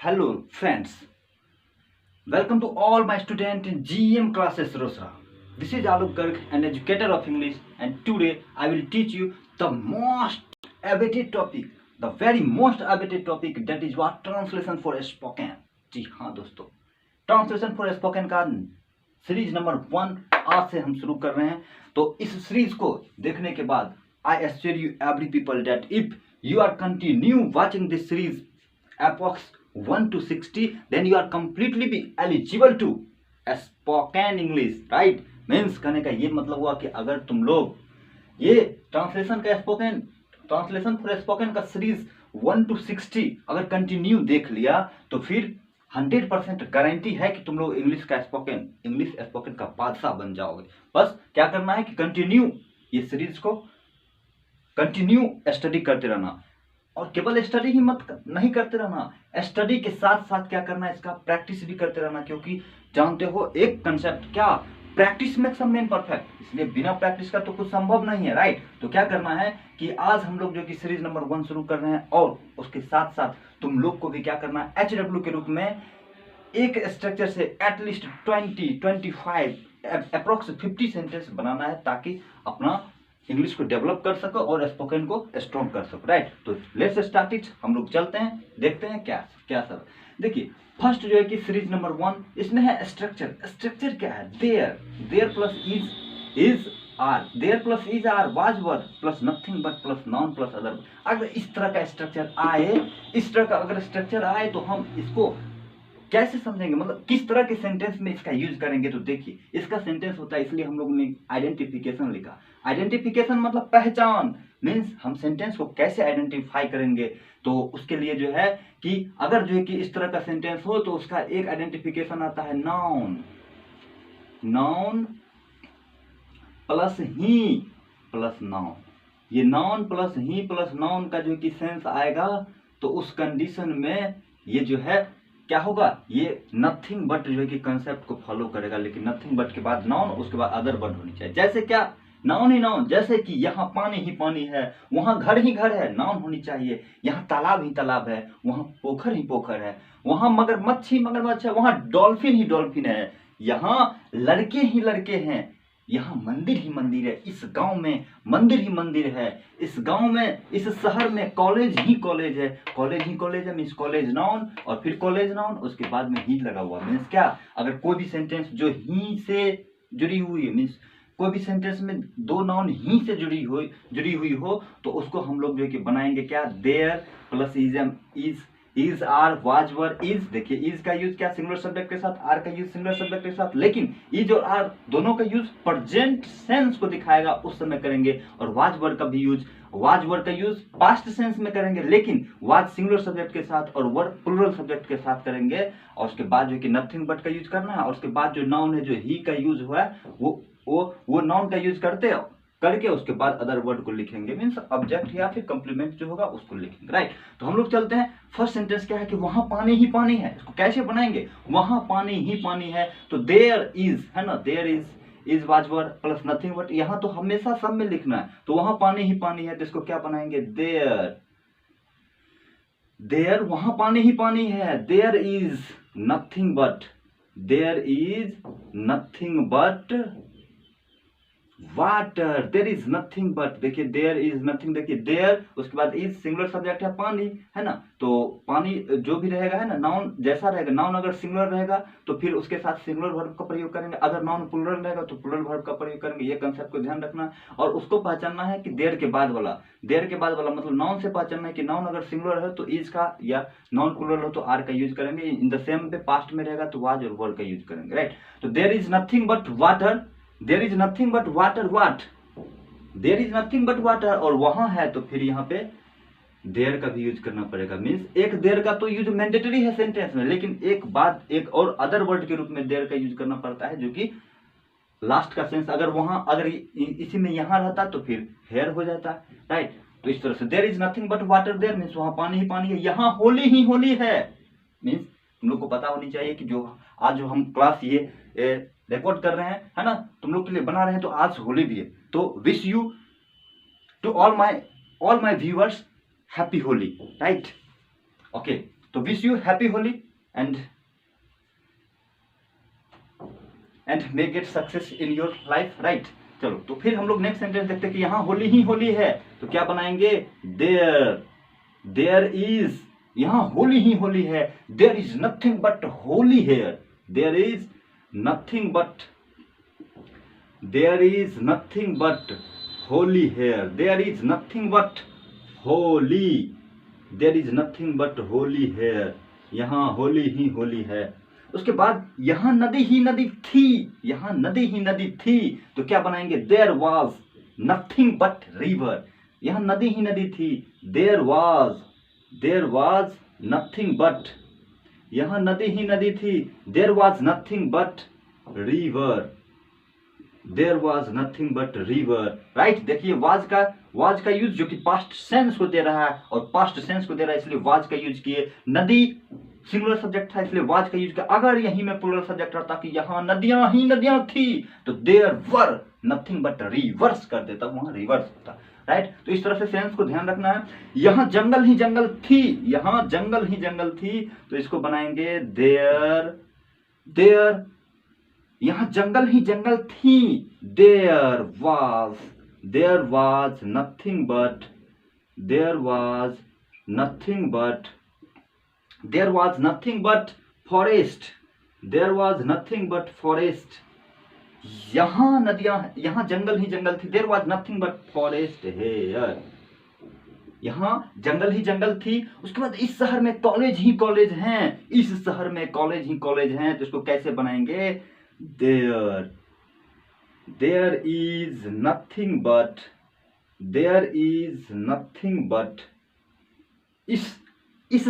Hello friends, welcome to all my students in GM classes Rosra. This is Alok Garg, an educator of English, and today I will teach you the most awaited topic, the very most awaited topic, that is what translation for spoken. जी हाँ दोस्तों, translation for spoken का series number 1 आज से हम शुरू कर रहे हैं। तो इस सीरीज को देखने के बाद I assure you every people that if you are continue watching this series approx 1 to 60, then you are completely be eligible to spoken English, right? Means कहने का ये मतलब हुआ कि अगर तुम लोग ये ट्रांसलेशन फॉर स्पोकन का सीरीज 1 to 60 अगर कंटिन्यू देख लिया तो फिर 100% गारंटी है कि तुम लोग इंग्लिश स्पोकन का बादशाह बन जाओगे। बस क्या करना है कि कंटिन्यू ये सीरीज को कंटिन्यू स्टडी करते रहना, और केवल स्टडी ही नहीं करते रहना, स्टडी के साथ साथ क्या करना है, इसका प्रैक्टिस भी करते रहना, क्योंकि जानते हो एक कंसेप्ट क्या, practice makes a man perfect, इसलिए बिना प्रैक्टिस का तो कुछ संभव नहीं है, राइट? तो क्या करना है कि आज हम लोग जो कि सीरीज नंबर 1 शुरू कर रहे हैं, और उसके साथ साथ तुम लोग को भी क्या करना है, HW के रूप में एक स्ट्रक्चर से एटलीस्ट 20-25 अप्रोक्स 50 सेंटेंस बनाना है, ताकि अपना इंग्लिश को डेवलप कर सको और स्पोकन को स्ट्रॉन्ग कर सको, राइट? तो लेट्स स्टार्ट इट, हम लोग चलते हैं, देखते हैं क्या सब। देखिए फर्स्ट जो है कि सीरीज नंबर 1, इसमें है स्ट्रक्चर क्या है, there plus is are, there plus is are, was were plus nothing but plus noun plus other. अगर इस तरह का स्ट्रक्चर आए, इस तरह का अगर स्ट्रक्चर आए तो हम इसको कैसे समझेंगे, मतलब किस तरह के सेंटेंस में इसका यूज करेंगे। तो देखिए इसका सेंटेंस होता है, इसलिए हम लोगों ने आइडेंटिफिकेशन लिखा। आइडेंटिफिकेशन मतलब पहचान, मीन्स हम सेंटेंस को कैसे आइडेंटिफाई करेंगे। तो उसके लिए जो है कि अगर जो है कि इस तरह का सेंटेंस हो तो उसका एक आइडेंटिफिकेशन आता है नाउन प्लस ही प्लस नाउन। ये नाउन प्लस ही प्लस नाउन का जो कि सेंस आएगा, तो उस कंडीशन में ये जो है क्या होगा, ये नथिंग बट जो है कि कंसेप्ट को फॉलो करेगा, लेकिन नथिंग बट के बाद नाउन, उसके बाद अदर वर्ड होनी चाहिए। जैसे क्या, नाउन ही नाउन, जैसे कि यहाँ पानी ही पानी है, वहां घर ही घर है, नाउन होनी चाहिए। यहाँ तालाब ही तालाब है, वहां पोखर ही पोखर है, वहां मगरमच्छ ही मगरमच्छ है, वहां डॉल्फिन ही डॉल्फिन है, यहाँ लड़के ही लड़के हैं, यहाँ मंदिर ही मंदिर है, इस गांव में मंदिर ही मंदिर है, इस गांव में, इस शहर में कॉलेज ही कॉलेज है, मीन्स कॉलेज नाउन, और फिर कॉलेज नाउन, उसके बाद में ही लगा हुआ। मीन्स क्या, अगर कोई भी सेंटेंस जो ही से जुड़ी हुई है, मीन्स कोई भी सेंटेंस में दो नाउन ही से जुड़ी हुई हो तो उसको हम लोग जो है कि बनाएंगे क्या, there plus is are was were is. देखिए इज का यूज क्या, सिंगुलर सब्जेक्ट के साथ, आर का यूज सिंगुलर सब्जेक्ट के साथ, लेकिन इज और आर दोनों का यूज प्रेजेंट सेंस को दिखाएगा उस समय करेंगे, और वाज वर्ड का यूज पास्ट सेंस में करेंगे, लेकिन वाज सिंगुलर सब्जेक्ट के साथ और वर्ड प्लूरल सब्जेक्ट के साथ करेंगे। और उसके बाद जो कि नथिंग बट का यूज करना है, और उसके बाद जो नाउन है, जो ही का यूज हुआ है, वो नाउन का यूज करके उसके बाद अदर वर्ड को लिखेंगे, मीन्स ऑब्जेक्ट या फिर कंप्लीमेंट जो होगा उसको लिखेंगे, राइट? तो हम लोग चलते हैं, फर्स्ट सेंटेंस क्या है कि वहां पानी ही पानी है। इसको कैसे बनाएंगे, वहां पानी ही पानी है, तो देयर इज है ना, there is was were plus nothing but, यहाँ तो हमेशा सब में लिखना है, तो वहां पानी ही पानी है, तो इसको क्या बनाएंगे, देयर वहां पानी ही पानी है, there is nothing but water, there is nothing but. देखिए देयर इज नथिंग, देखिए देयर, उसके बाद इज सिंगुलर सब्जेक्ट है पानी, है ना, तो पानी जो भी रहेगा है ना, नाउन जैसा रहेगा, नाउन अगर सिंगुलर रहेगा तो फिर उसके साथ सिंगुलर वर्ब का प्रयोग करेंगे, अगर नाउन प्लूरल रहेगा तो प्लूरल वर्ब का प्रयोग करेंगे। ये कंसेप्ट को ध्यान रखना, और उसको पहचानना है कि देयर के बाद वाला मतलब नाउन से पहचानना है कि नाउन अगर सिंगुलर है तो इज का, या नाउन प्लूरल हो तो आर का यूज करेंगे, इन द सेम पे पास्ट में रहेगा तो वाज और वर्ड का यूज करेंगे, राइट? तो there is nothing but water, there is nothing but water, what, there is nothing but water, और वहां है तो फिर यहाँ पे देयर का भी यूज करना पड़ेगा। मीन्स एक देयर का तो यूज मैंडेटरी है सेंटेंस में, लेकिन एक और अदर वर्ड के रूप में देयर का यूज करना पड़ता है, जो कि लास्ट का सेंस अगर इसी में यहाँ रहता तो फिर हेयर हो जाता है, राइट? तो इस तरह से there is nothing but water, there means वहां पानी ही पानी है, यहाँ होली ही होली है। मीन्स तुम लोग को पता होनी चाहिए कि जो आज जो हम क्लास ये रिकॉर्ड कर रहे हैं, है ना, तुम लोग के लिए बना रहे हैं, तो आज होली भी है, तो wish you to all my viewers happy Holi, right? Okay, तो wish you happy Holi and may get success in your life, right. चलो तो फिर हम लोग नेक्स्ट सेंटेंस देखते हैं कि यहाँ होली ही होली है, तो क्या बनाएंगे, देयर इज, यहाँ होली ही होली है, there is nothing but Holi here, there is nothing but, there is nothing but Holi here, there is nothing but Holi, there is nothing but Holi here, यहाँ होली ही होली है। उसके बाद यहाँ नदी ही नदी थी, यहाँ नदी ही नदी थी, तो क्या बनाएंगे, there was nothing but river, यहाँ नदी ही नदी थी, देयर वाज नथिंग बट, यहाँ नदी ही नदी थी, there was nothing but river, there was nothing but river, right. देखिए वाज का यूज जो कि पास्ट सेंस को दे रहा है, और पास्ट सेंस को दे रहा है इसलिए वाज का यूज किए। नदी सिंगुलर सब्जेक्ट था इसलिए वाज का यूज किया। अगर यहीं में प्लूरल सब्जेक्ट रहता कि यहाँ नदियां ही नदियां थी, तो there were nothing but rivers कर देता, वहां रिवर्स होता, राइट। तो इस तरह से सेंस को ध्यान रखना है। यहाँ जंगल ही जंगल थी, यहाँ जंगल ही जंगल थी, तो इसको बनाएंगे देयर, यहाँ जंगल ही जंगल थी, there was nothing but, there was nothing but forest, there was nothing but forest, यहाँ नदियां, यहाँ जंगल ही जंगल थी, there was nothing but forest here, यहाँ जंगल ही जंगल थी। उसके बाद इस शहर में कॉलेज ही कॉलेज हैं, इस शहर में कॉलेज ही कॉलेज हैं, तो इसको कैसे बनाएंगे, देयर इज नथिंग बट, इस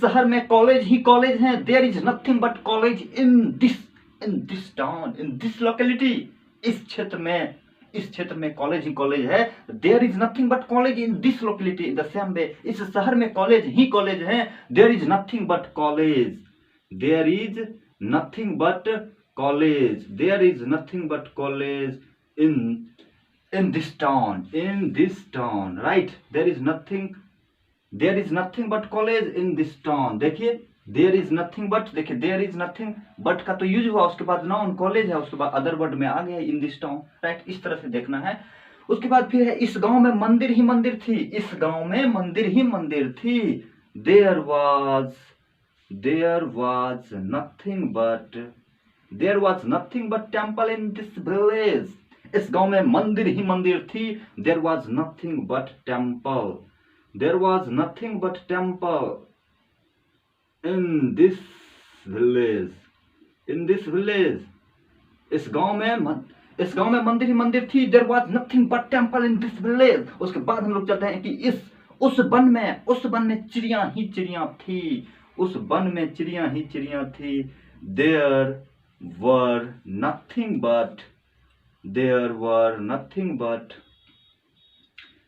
शहर में कॉलेज ही कॉलेज हैं, there is nothing but college in this town, in this locality, इस क्षेत्र में कॉलेज ही कॉलेज है, there is nothing but college in this locality, in the same way इस शहर में कॉलेज ही कॉलेज है, there is nothing but college, there is nothing but college, there is nothing but college in this town, right, there is nothing but college in this town। देखिए there is nothing but का तो use हुआ, उसके बाद noun college है, उसके बाद other word में आ गया in this town, राइट। इस तरह से देखना है। उसके बाद फिर है इस गांव में मंदिर ही मंदिर थी, इस गांव में मंदिर ही मंदिर थी, there was nothing but temple in this village, इस गांव में मंदिर ही मंदिर थी, there was nothing but temple in this village, इस गांव में मंदिर ही मंदिर थी, there was nothing but temple in this village। उसके बाद हम लोग चलते हैं कि उस वन में चिड़ियां ही चिड़ियां थी, उस वन में चिड़ियां ही चिड़ियां थी, there were nothing but,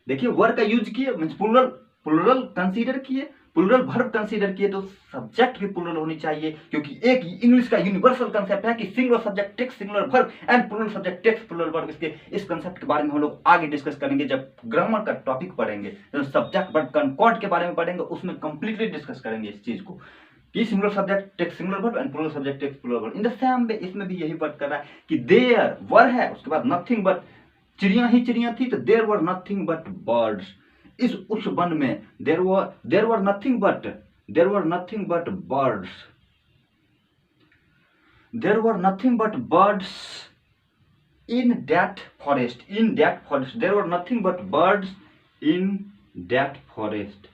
देखिए वर का यूज किए, मींस प्लूरल कंसीडर किए, प्लूरल वर्ब कंसीडर किए, तो सब्जेक्ट भी प्लूरल होनी चाहिए, क्योंकि एक इंग्लिश का यूनिवर्सल कंसेप्ट है कि singular subject takes singular verb and plural subject takes plural verb. इस कंसेप्ट के बारे में हम लोग आगे डिस्कस करेंगे जब ग्रामर का टॉपिक पढ़ेंगे, तो सब्जेक्ट वर्ब कंकॉर्ड के बारे में पढ़ेंगे, उसमें कंप्लीटली डिस्कस करेंगे इस चीज को कि singular subject takes singular verb and plural subject takes plural verb. In the same way इसमें भी यही वर्क कर रहा है कि देयर वर है, उसके बाद नथिंग बट, चिड़ियां ही चिड़ियां थी, तो there were nothing but birds, उस वन में there were nothing but birds, there were nothing but birds in that forest, there were nothing but birds in that forest,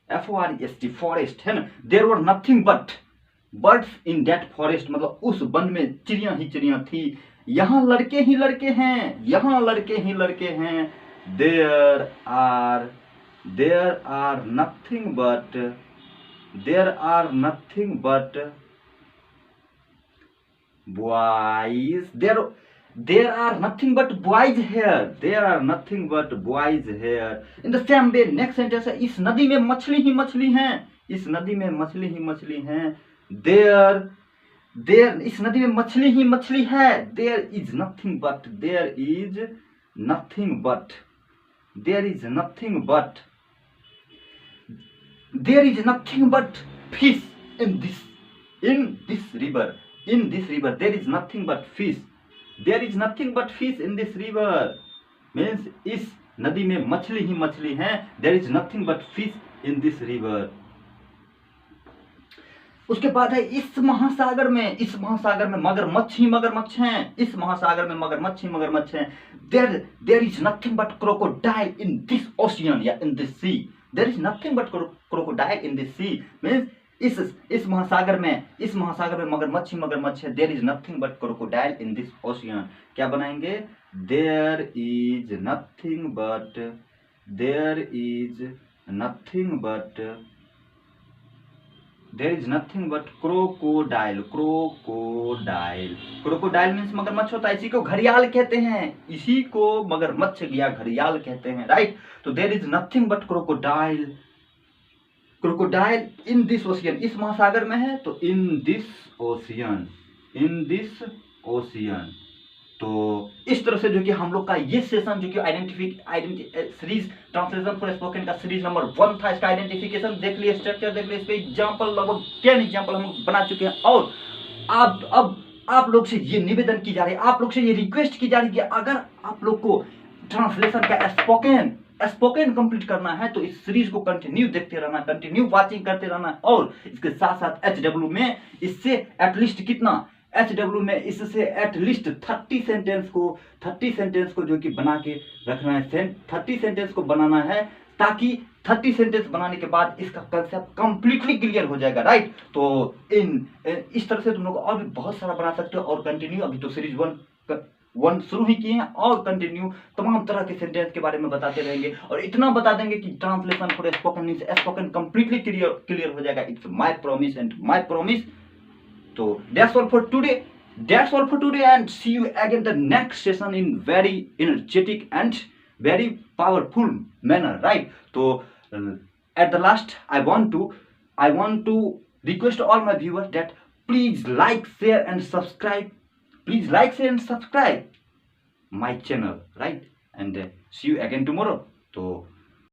F-O-R-E-S-T, forest है ना, there were nothing but birds in that forest, मतलब उस वन में चिड़ियां ही चिड़ियां थी, यहाँ लड़के ही लड़के हैं, there are nothing but boys, there are nothing but boys here, in the same way next sentence है इस नदी में मछली ही मछली हैं, इस नदी में मछली ही मछली है, there is nothing but there is nothing but fish in this river. In this river there is nothing but fish. There is nothing but fish in this river. Means इस नदी में मछली ही मछली हैं. There is nothing but fish in this river. उसके बाद है इस महासागर में मगरमच्छ ही मगरमच्छ हैं. इस महासागर में मगरमच्छ ही मगरमच्छ हैं. There is nothing but crocodile in this ocean या in this sea. There is nothing but crocodile in this sea. Means इस महासागर में मगरमच्छ ही मगरमच्छ है. There is nothing but crocodile in this ocean. क्या बनाएंगे? There is nothing but crocodile. Crocodile means मगरमच्छ होता है. इसी को घड़ियाल कहते हैं. इसी को मगरमच्छ या घड़ियाल कहते हैं. राइट. तो there is nothing but crocodile in this ocean. इस महासागर में है तो in this ocean. तो इस तरह से जो कि हम लोग का ये सेशन जो कि सीरीज ट्रांसलेशन फॉर स्पोकन का सीरीज नंबर 1 था. इसका आइडेंटिफिकेशन देख लिए, स्ट्रक्चर देख लिए, इस पे एग्जांपल लगभग 10 एग्जांपल हम बना चुके हैं. और अब आप लोग से ये निवेदन की जा रही है, आप लोग से ये रिक्वेस्ट की जा रही है कि अगर आप लोग को ट्रांसलेशन का स्पोकन कंप्लीट करना है तो इस सीरीज को कंटिन्यू देखते रहना, कंटिन्यू वाचिंग करते रहना. और इसके साथ साथ HW में इससे एटलीस्ट एटलीस्ट 30 सेंटेंस को जो कि बना के रखना है. 30 सेंटेंस को बनाना है ताकि 30 सेंटेंस बनाने के बाद इसका कंसेप्ट कंप्लीटली क्लियर हो जाएगा. राइट. तो इस तरह से तुम लोग और भी बहुत सारा बना सकते हो. और कंटिन्यू अभी तो सीरीज 1 शुरू ही किए हैं और कंटिन्यू तमाम तरह के सेंटेंस के बारे में बताते रहेंगे. और इतना बता देंगे कि translation for spoken completely clear हो जाएगा. It's my promise and my promise. So that's all for today and see you again the next session in very energetic and very powerful manner. Right. So at the last I want to request all my viewers that please like, share and subscribe. Please like, share and subscribe my channel. Right. And see you again tomorrow. So